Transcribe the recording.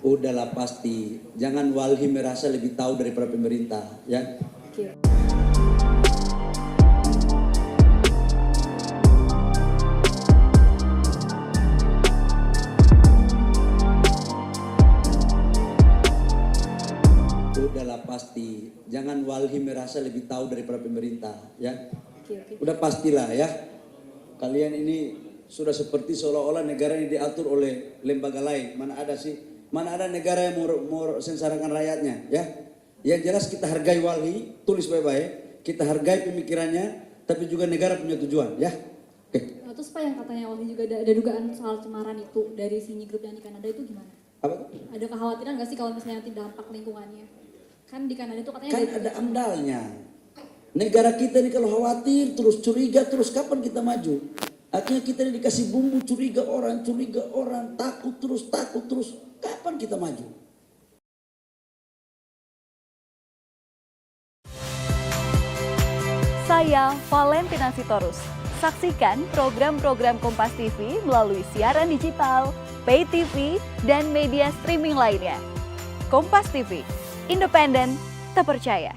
Udahlah pasti, jangan Walhi merasa lebih tahu daripada pemerintah, ya. Oke. Udahlah pasti, jangan Walhi merasa lebih tahu daripada pemerintah, ya. Oke. Udah pastilah ya, kalian ini sudah seperti seolah-olah negara ini diatur oleh lembaga lain. Mana ada sih? Mana ada negara yang mau sengsarakan rakyatnya, ya? Yang jelas kita hargai Walhi, tulis baik-baik. Kita hargai pemikirannya, tapi juga negara punya tujuan, ya. Oke. Nah, terus Pak, yang katanya Walhi juga ada dugaan soal cemaran itu dari Sini Group yang di Kanada itu gimana? Apa? Ada kekhawatiran nggak sih kalau misalnya nanti dampak lingkungannya? Kan di Kanada itu katanya Kan ada amdalnya. Negara kita ini kalau khawatir, terus curiga, terus kapan kita maju? Akhirnya kita ini dikasih bumbu curiga orang, takut terus. Kapan kita maju? Saya Valentina Sitorus. Saksikan program-program Kompas TV melalui siaran digital, pay TV, dan media streaming lainnya. Kompas TV, independen, terpercaya.